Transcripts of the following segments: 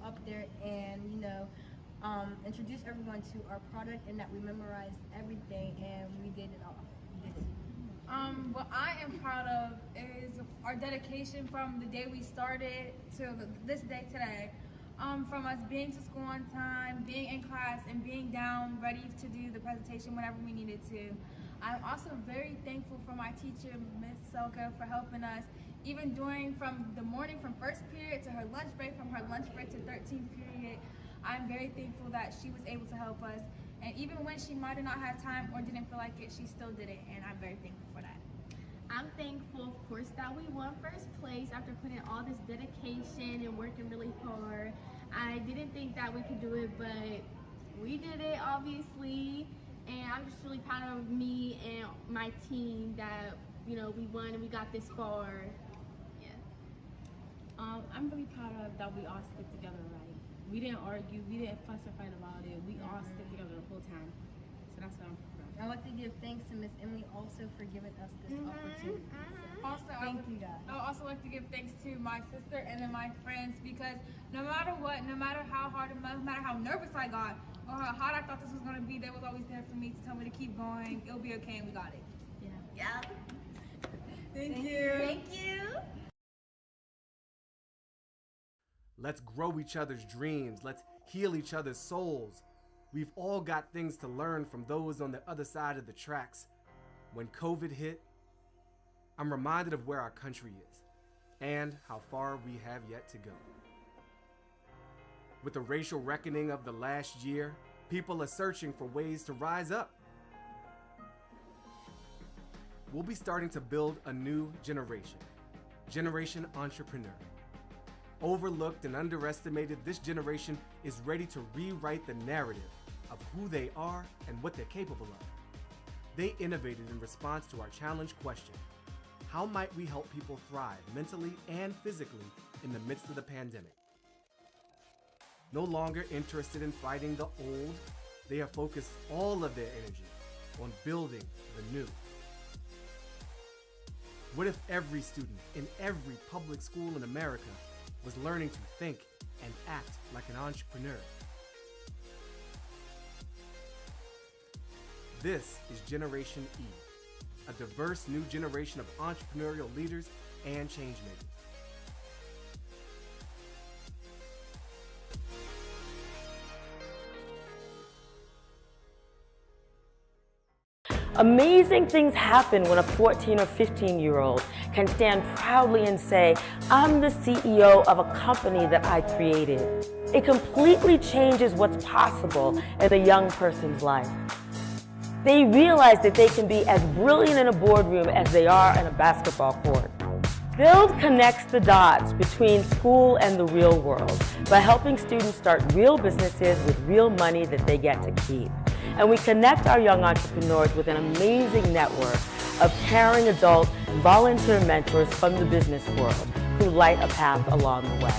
up there and, introduce everyone to our product, and that we memorized everything and we did it all. We did it. What I am proud of is our dedication from the day we started to this day today. From us being to school on time, being in class, and being down, ready to do the presentation whenever we needed to. I'm also very thankful for my teacher, Miss Selka, for helping us, even during from the morning from first period to her lunch break, from her lunch break to 13th period. I'm very thankful that she was able to help us. And even when she might have not had time or didn't feel like it, she still did it, and I'm very thankful for that. I'm thankful, of course, that we won first place after putting all this dedication and working really hard. I didn't think that we could do it, but we did it, obviously. And I'm just really proud of me and my team that, we won and we got this far. Yeah. I'm really proud of that we all stuck together, right? We didn't argue, we didn't fuss or fight about it. We all stuck together the whole time. So that's what I'm proud of. I'd like to give thanks to Miss Emily also for giving us this opportunity. Also, Thank you, guys. I would also like to give thanks to my sister and then my friends, because no matter what, no matter how hard, no matter how nervous I got or how hard I thought this was going to be, they was always there for me to tell me to keep going. It'll be okay, and we got it. Yeah. Thank you. Thank you. Let's grow each other's dreams. Let's heal each other's souls. We've all got things to learn from those on the other side of the tracks. When COVID hit, I'm reminded of where our country is and how far we have yet to go. With the racial reckoning of the last year, people are searching for ways to rise up. We'll be starting to build a new generation, Generation Entrepreneur. Overlooked and underestimated, this generation is ready to rewrite the narrative of who they are and what they're capable of. They innovated in response to our challenge question: how might we help people thrive mentally and physically in the midst of the pandemic? No longer interested in fighting the old, they have focused all of their energy on building the new. What if every student in every public school in America was learning to think and act like an entrepreneur? This is Generation E, a diverse new generation of entrepreneurial leaders and change makers. Amazing things happen when a 14 or 15-year-old can stand proudly and say, I'm the CEO of a company that I created. It completely changes what's possible in a young person's life. They realize that they can be as brilliant in a boardroom as they are in a basketball court. BUILD connects the dots between school and the real world by helping students start real businesses with real money that they get to keep. And we connect our young entrepreneurs with an amazing network of caring adult volunteer mentors from the business world who light a path along the way.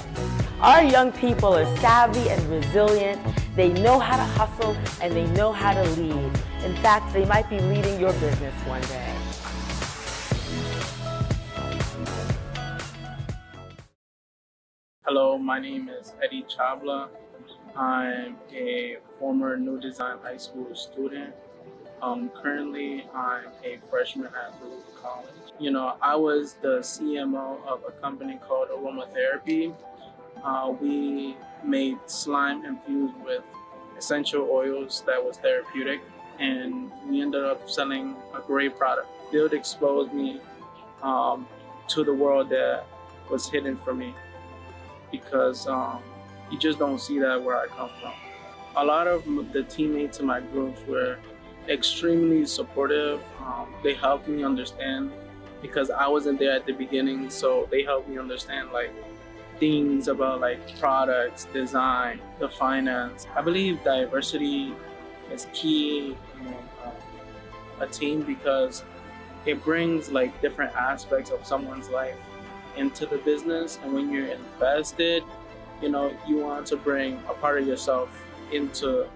Our young people are savvy and resilient. They know how to hustle and they know how to lead. In fact, they might be leading your business one day. Hello, my name is Eddie Chabla. I'm a former New Design High School student. Currently, I'm a freshman at BUILD College. I was the CMO of a company called Aromatherapy. We made slime infused with essential oils that was therapeutic, and we ended up selling a great product. BUILD exposed me to the world that was hidden from me, because you just don't see that where I come from. A lot of the teammates in my groups were extremely supportive. They helped me understand, because I wasn't there at the beginning, so they helped me understand things about products, design, the finance. I believe diversity is key in a team, because it brings different aspects of someone's life into the business, and when you're invested, you want to bring a part of yourself into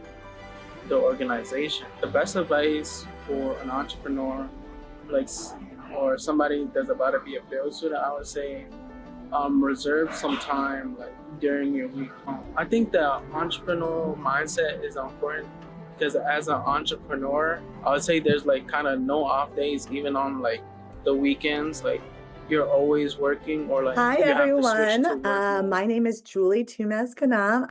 the organization. The best advice for an entrepreneur, or somebody that's about to be a BUILD student, I would say, reserve some time like during your week. I think the entrepreneurial mindset is important because as an entrepreneur, I would say there's like kind of no off days, even on like the weekends. Like you're always working, or like Hi, you have to everyone. switch to work mode. My name is Julie Tumez-Kanam,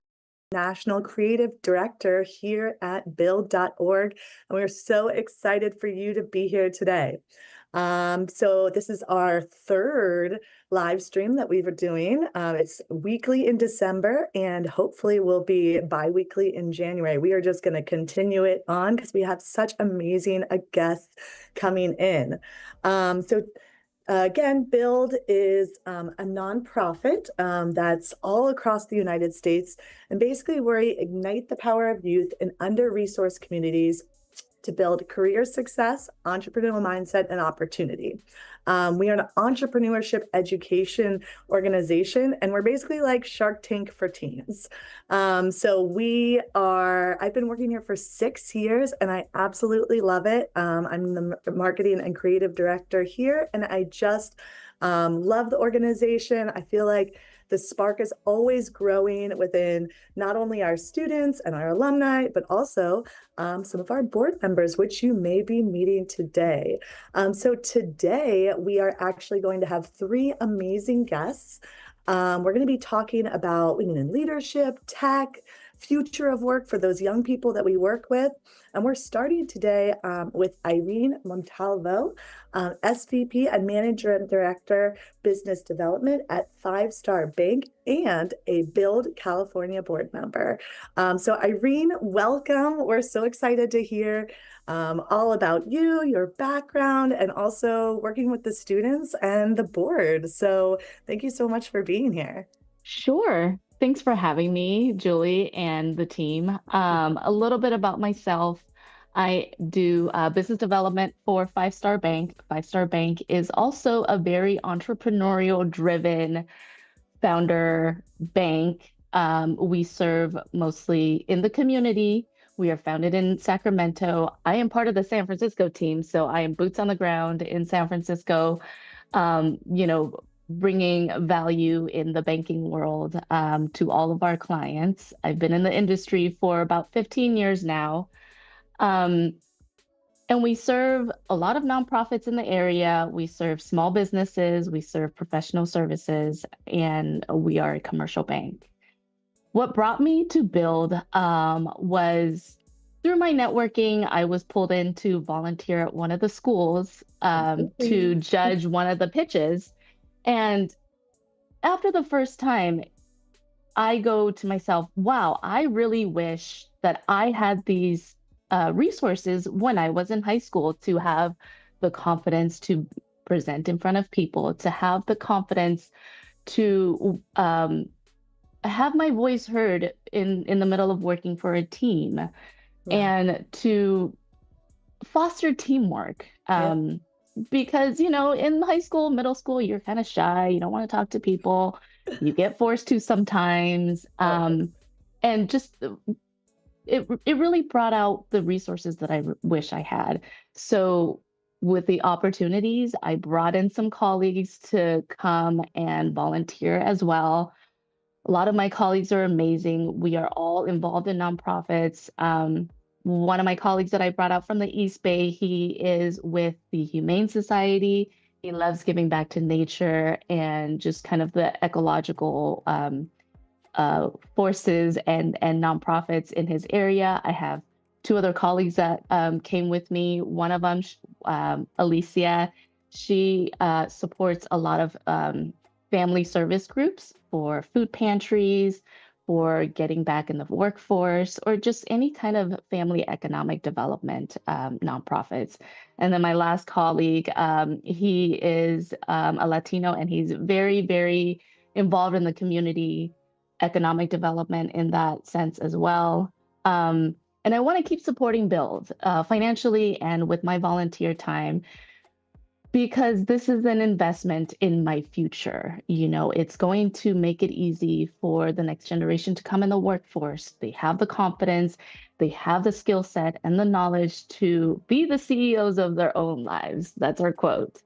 National Creative Director here at build.org, and we're so excited for you to be here today. So this is our third live stream that we were doing. It's weekly in December, and hopefully will be bi-weekly in January. We are just going to continue it on because we have such amazing guests coming in. Again, BUILD is a nonprofit that's all across the United States. And basically, we ignite the power of youth in under-resourced communities to build career success, entrepreneurial mindset, and opportunity. We are an entrepreneurship education organization, and we're basically like Shark Tank for teens. I've been working here for 6 years, and I absolutely love it. I'm the marketing and creative director here, and I just love the organization. I feel like the spark is always growing within not only our students and our alumni, but also some of our board members, which you may be meeting today. So today we are actually going to have 3 amazing guests. We're going to be talking about women in leadership, tech, future of work for those young people that we work with. And we're starting today with Irene Montalvo, SVP and Manager and Director, Business Development at 5 Star Bank and a BUILD California board member. So Irene, welcome. We're so excited to hear all about you, your background, and also working with the students and the board. So thank you so much for being here. Sure. Thanks for having me, Julie, and the team. A little bit about myself. I do business development for 5 Star Bank. 5 Star Bank is also a very entrepreneurial-driven founder bank. We serve mostly in the community. We are founded in Sacramento. I am part of the San Francisco team, so I am boots on the ground in San Francisco. Bringing value in the banking world to all of our clients. I've been in the industry for about 15 years now. And we serve a lot of nonprofits in the area. We serve small businesses, we serve professional services, and we are a commercial bank. What brought me to BUILD was through my networking. I was pulled in to volunteer at one of the schools to judge one of the pitches. And after the first time, I go to myself, wow, I really wish that I had these resources when I was in high school, to have the confidence to present in front of people, to have the confidence to have my voice heard in the middle of working for a team, and to foster teamwork. Because, in high school, middle school, you're kind of shy. You don't want to talk to people. You get forced to sometimes. And just it really brought out the resources that I wish I had. So with the opportunities, I brought in some colleagues to come and volunteer as well. A lot of my colleagues are amazing. We are all involved in nonprofits. One of my colleagues that I brought out from the East Bay, he is with the Humane Society. He loves giving back to nature and just kind of the ecological forces and nonprofits in his area. I have 2 other colleagues that came with me. One of them, Alicia, she supports a lot of family service groups for food pantries, for getting back in the workforce, or just any kind of family economic development nonprofits. And then my last colleague, he is a Latino, and he's very, very involved in the community economic development in that sense as well. And I want to keep supporting BUILD financially and with my volunteer time, because this is an investment in my future. It's going to make it easy for the next generation to come in the workforce. They have the confidence, they have the skill set and the knowledge to be the CEOs of their own lives. That's our quote.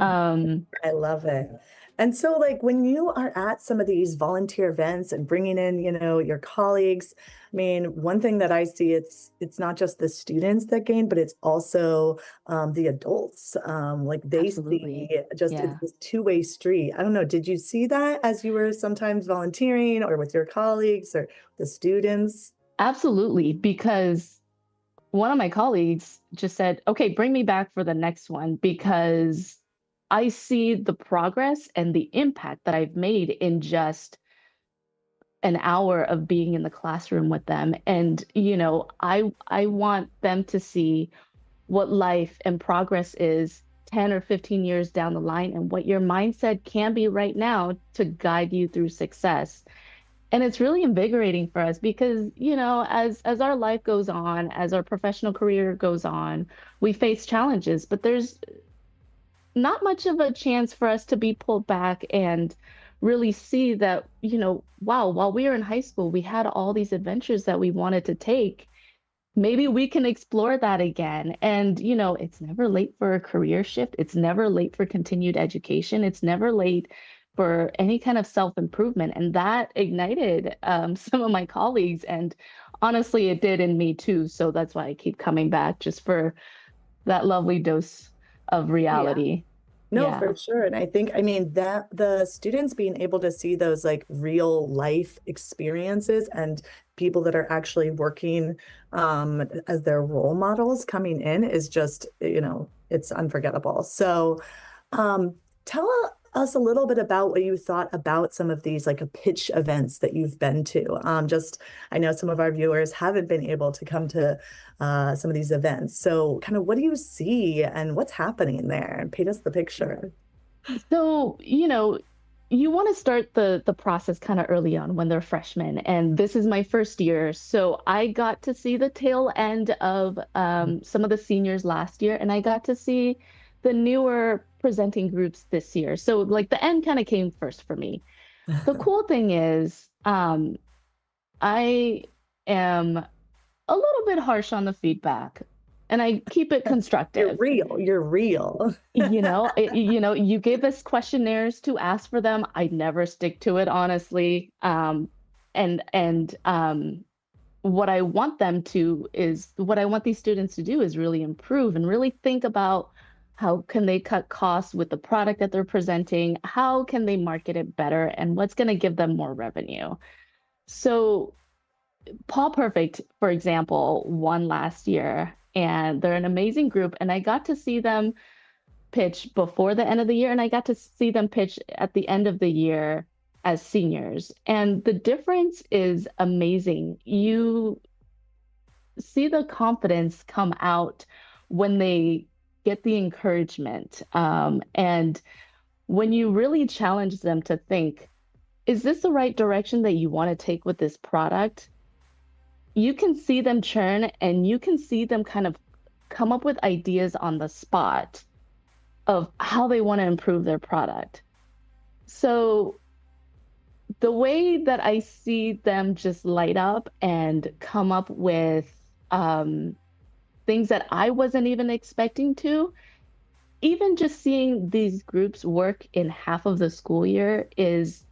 I love it. And so like when you are at some of these volunteer events and bringing in, your colleagues, I mean, one thing that I see, it's not just the students that gain, but it's also the adults. Like they see Absolutely. just it's Yeah. this two-way street. I don't know, did you see that as you were sometimes volunteering or with your colleagues or the students? Absolutely. Because one of my colleagues just said, okay, bring me back for the next one because I see the progress and the impact that I've made in just an hour of being in the classroom with them. And, I want them to see what life and progress is 10 or 15 years down the line and what your mindset can be right now to guide you through success. And it's really invigorating for us because, as our life goes on, as our professional career goes on, we face challenges, but there's not much of a chance for us to be pulled back and really see that, wow, while we were in high school, we had all these adventures that we wanted to take. Maybe we can explore that again. And, it's never late for a career shift. It's never late for continued education. It's never late for any kind of self-improvement. And that ignited some of my colleagues. And honestly, it did in me too. So that's why I keep coming back just for that lovely dose of Yeah. reality. No, Yeah. for sure. And I mean, that the students being able to see those like real life experiences and people that are actually working as their role models coming in is just, it's unforgettable. So tell us a little bit about what you thought about some of these like a pitch events that you've been to. I know some of our viewers haven't been able to come to some of these events. So kind of what do you see and what's happening there? And paint us the picture. So, you want to start the process kind of early on when they're freshmen. And this is my first year. So I got to see the tail end of some of the seniors last year, and I got to see the newer presenting groups this year. So like the end kind of came first for me. The cool thing is, I am a little bit harsh on the feedback and I keep it You're constructive. real. You're real. You give us questionnaires to ask for them. I never stick to it, honestly. And what I want what I want these students to do is really improve and really think about how can they cut costs with the product that they're presenting? How can they market it better? And what's going to give them more revenue? So Paul Perfect, for example, won last year, and they're an amazing group. And I got to see them pitch before the end of the year, and I got to see them pitch at the end of the year as seniors. And the difference is amazing. You see the confidence come out when they get the encouragement. And when you really challenge them to think, is this the right direction that you want to take with this product? You can see them churn and you can see them kind of come up with ideas on the spot of how they want to improve their product. So the way that I see them just light up and come up with things that I wasn't even expecting to, even just seeing these groups work in half of the school year is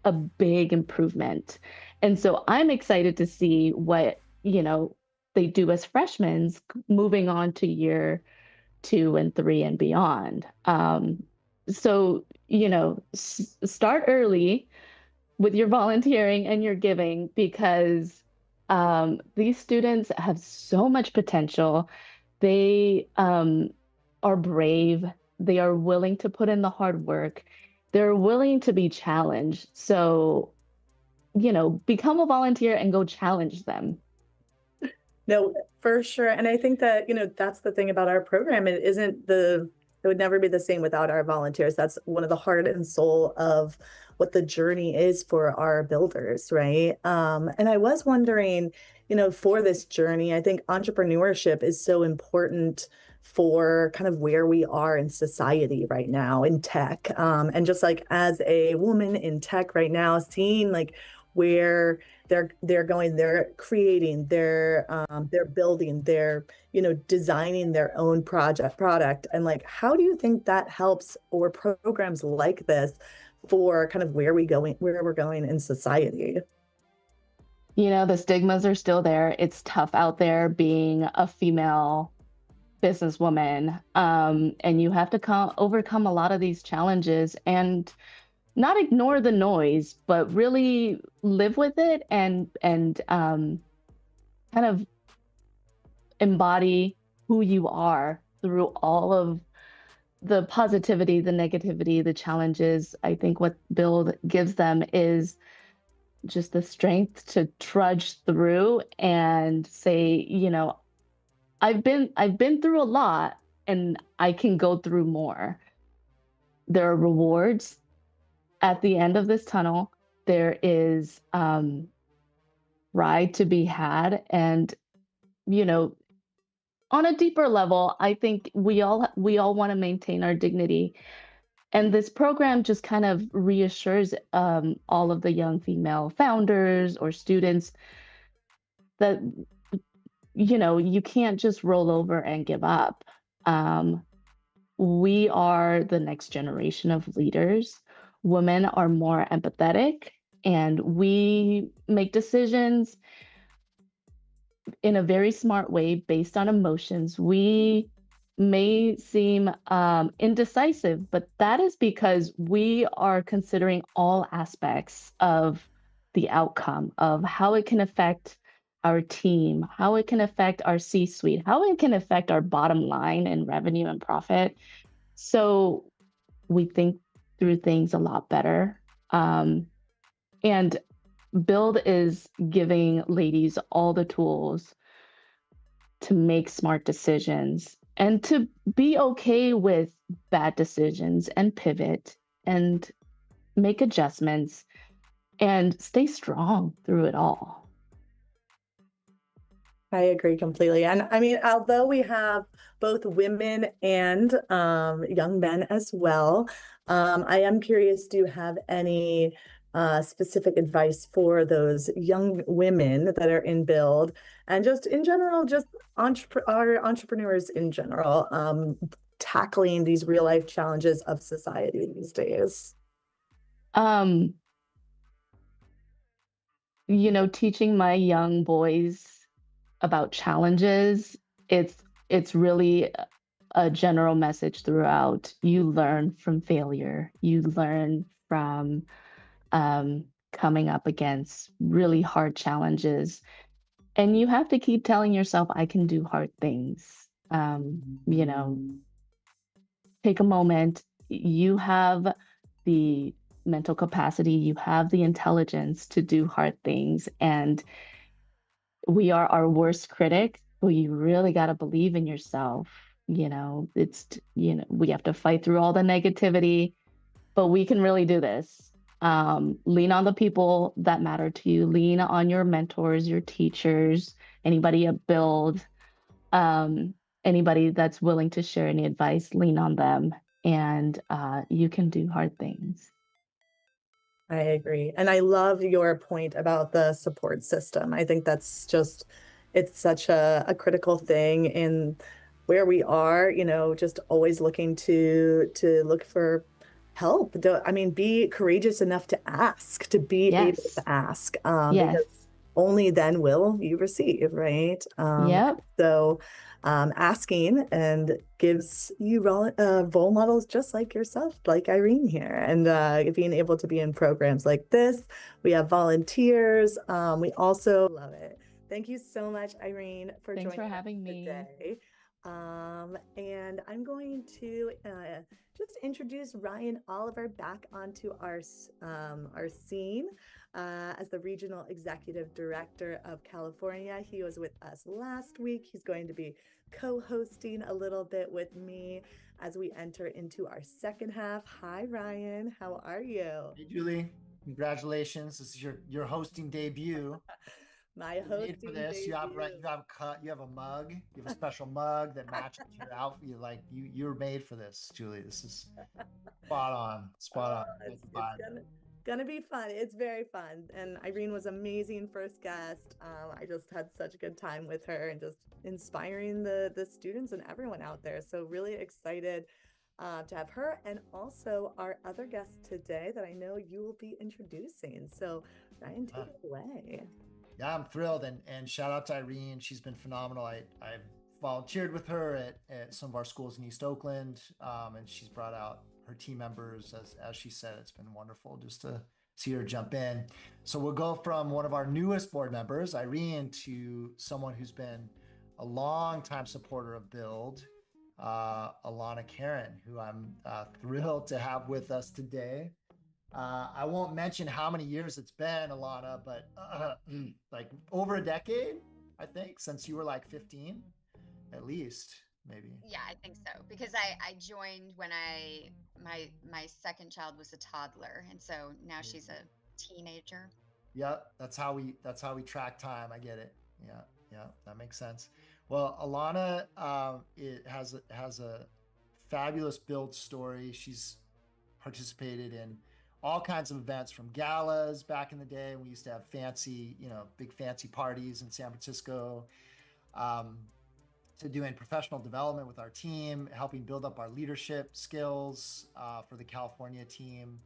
a big improvement. And so I'm excited to see what, they do as freshmen moving on to year 2 and 3 and beyond. So, start early with your volunteering and your giving because these students have so much potential. They are brave. They are willing to put in the hard work. They're willing to be challenged. So, become a volunteer and go challenge them. No, for sure. And I think that, that's the thing about our program. It would never be the same without our volunteers. That's one of the heart and soul of what the journey is for our builders, right? And I was wondering, for this journey, I think entrepreneurship is so important for kind of where we are in society right now in tech. And just like as a woman in tech right now, seeing like where they're going, they're creating, they're building, they're designing their own product, and like how do you think that helps, or programs like this for kind of where we're going in society. You know, the stigmas are still there. It's tough out there being a female businesswoman. And you have to overcome a lot of these challenges and not ignore the noise, but really live with it and kind of embody who you are through all of the positivity, the negativity, the challenges. I think what BUILD gives them is just the strength to trudge through and say, you know, I've been through a lot and I can go through more. There are rewards at the end of this tunnel. There is ride to be had. And, you know, on a deeper level, I think we all want to maintain our dignity. And this program just kind of reassures all of the young female founders or students that, you know, you can't just roll over and give up. We are the next generation of leaders. Women are more empathetic, and we make decisions in a very smart way based on emotions. We may seem indecisive, but that is because we are considering all aspects of the outcome, of how it can affect our team, how it can affect our C-suite, how it can affect our bottom line and revenue and profit. So we think through things a lot better. And BUILD is giving ladies all the tools to make smart decisions and to be okay with bad decisions and pivot and make adjustments and stay strong through it all. I agree completely. And I mean, although we have both women and young men as well, I am curious, do you have any specific advice for those young women that are in BUILD and just in general, just our entrepreneurs in general, tackling these real life challenges of society these days? You know, teaching my young boys about challenges, it's really a general message throughout. You learn from failure. You learn from coming up against really hard challenges. And you have to keep telling yourself, I can do hard things. You know, take a moment. You have the mental capacity, you have the intelligence to do hard things. And we are our worst critic, but you really got to believe in yourself. You know, we have to fight through all the negativity, but we can really do this. Lean on the people that matter to you, lean on your mentors, your teachers, anybody at BUILD, anybody that's willing to share any advice, lean on them, and you can do hard things. I agree. And I love your point about the support system. I think that's just, it's such a critical thing in where we are, you know, just always looking to look for help. I mean, be courageous enough to ask, to be able Yes. to ask, Yes. because only then will you receive, right? Yep. So asking and gives you role models just like yourself, like Irene here, and being able to be in programs like this. We have volunteers. We also love it. Thank you so much, Irene, for Thanks joining for having us me. today. And I'm going to just introduce Ryan Oliver back onto our scene as the Regional Executive Director of California. He was with us last week. He's going to be co-hosting a little bit with me as we enter into our second half. Hi, Ryan. How are you? Hey, Julie. Congratulations. This is your hosting debut. My You're made hosting for this. debut. You have a mug. You have a special mug that matches your outfit. You're made for this, Julie. This is spot on. Spot on. It's gonna be fun. It's very fun. And Irene was amazing first guest. I just had such a good time with her and just inspiring the students and everyone out there. So really excited to have her and also our other guest today that I know you will be introducing. So Ryan, take it away. Yeah, I'm thrilled. And shout out to Irene. She's been phenomenal. I've volunteered with her at some of our schools in East Oakland. And she's brought out her team members. As she said, it's been wonderful just to see her jump in. So we'll go from one of our newest board members, Irene, to someone who's been a long-time supporter of BUILD, Alana Karen, who I'm thrilled to have with us today. I won't mention how many years it's been, Alana, but like over a decade, I think, since you were like 15, at least, maybe. Yeah, I think so. Because I joined when my second child was a toddler, and so now she's a teenager. Yep, that's how we track time. I get it. Yeah, that makes sense. Well, Alana it has a fabulous BUILD story. She's participated in all kinds of events, from galas back in the day. We used to have fancy, big fancy parties in San Francisco, to doing professional development with our team, helping build up our leadership skills for the California team,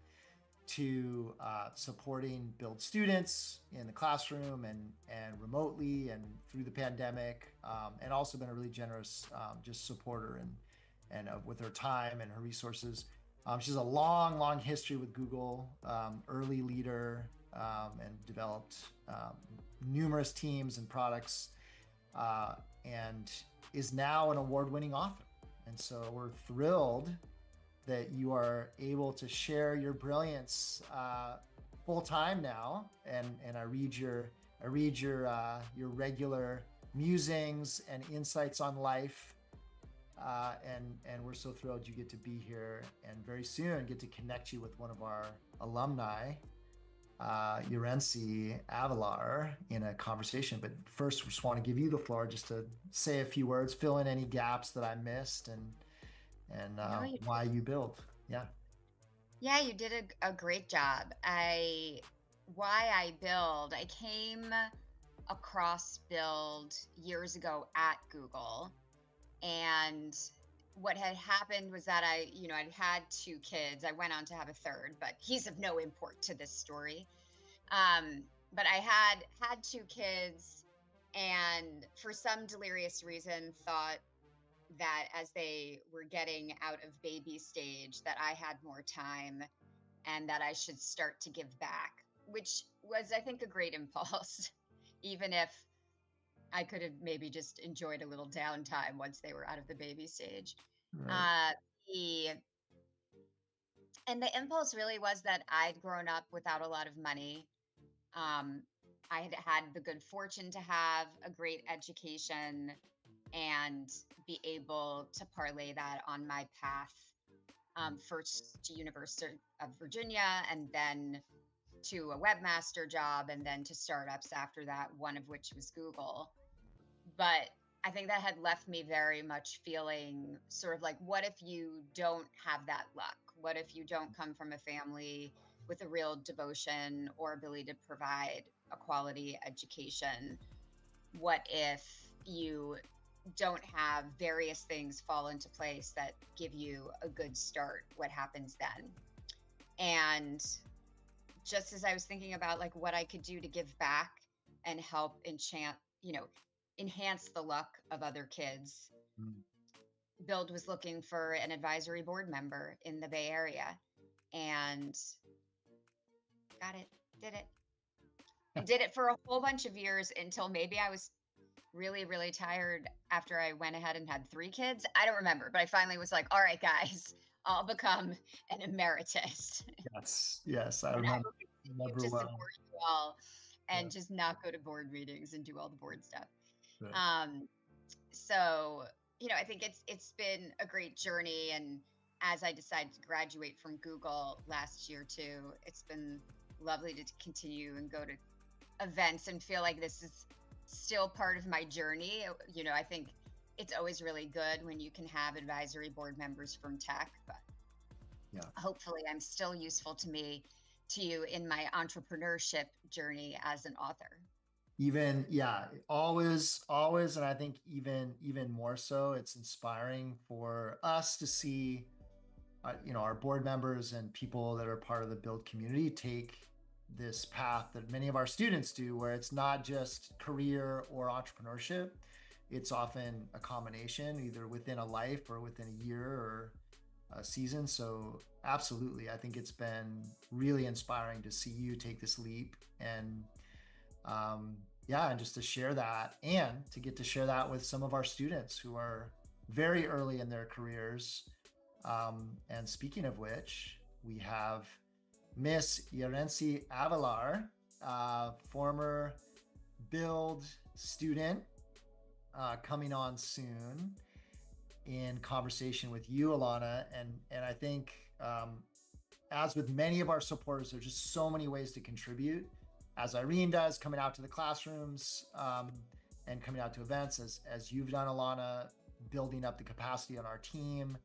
to supporting BUILD students in the classroom and remotely and through the pandemic, and also been a really generous just supporter and with her time and her resources. She's a long history with Google, early leader, and developed numerous teams and products, and is now an award-winning author. And so we're thrilled that you are able to share your brilliance full time now. And I read your regular musings and insights on life. And we're so thrilled you get to be here, and very soon get to connect you with one of our alumni, Yarency Avelar, in a conversation. But first, we just want to give you the floor just to say a few words, fill in any gaps that I missed, and why you BUILD. Yeah, you did a great job. Why I BUILD, I came across BUILD years ago at Google. And what had happened was that I'd had 2 kids. I went on to have a third, but he's of no import to this story. But I had 2 kids, and for some delirious reason thought that as they were getting out of baby stage, that I had more time and that I should start to give back, which was, I think, a great impulse, even if I could have maybe just enjoyed a little downtime once they were out of the baby stage. Right. And the impulse really was that I'd grown up without a lot of money. I had had the good fortune to have a great education and be able to parlay that on my path, first to University of Virginia, and then to a webmaster job, and then to startups after that, one of which was Google. But I think that had left me very much feeling sort of like, what if you don't have that luck? What if you don't come from a family with a real devotion or ability to provide a quality education? What if you don't have various things fall into place that give you a good start? What happens then? And just as I was thinking about like what I could do to give back and help enhance the luck of other kids, BUILD was looking for an advisory board member in the Bay Area, and got it, did it. I did it for a whole bunch of years until maybe I was really, really tired after I went ahead and had 3 kids. I don't remember, but I finally was like, all right, guys, I'll become an emeritus. Yes, I remember Just well. support you all and just not go to board meetings and do all the board stuff. Right. So, I think it's been a great journey. And as I decided to graduate from Google last year too, it's been lovely to continue and go to events and feel like this is still part of my journey. I think it's always really good when you can have advisory board members from tech, but hopefully I'm still useful to you in my entrepreneurship journey as an author. Always. And I think even more so, it's inspiring for us to see our board members and people that are part of the BUILD community take this path that many of our students do, where it's not just career or entrepreneurship. It's often a combination, either within a life or within a year or a season. So absolutely, I think it's been really inspiring to see you take this leap, and and just to share that, and to get to share that with some of our students who are very early in their careers. And speaking of which, we have Miss Yarency Avelar, former BUILD student, coming on soon in conversation with you, Alana. And I think, as with many of our supporters, there's just so many ways to contribute, as Irene does, coming out to the classrooms, and coming out to events, as you've done, Alana, building up the capacity on our team,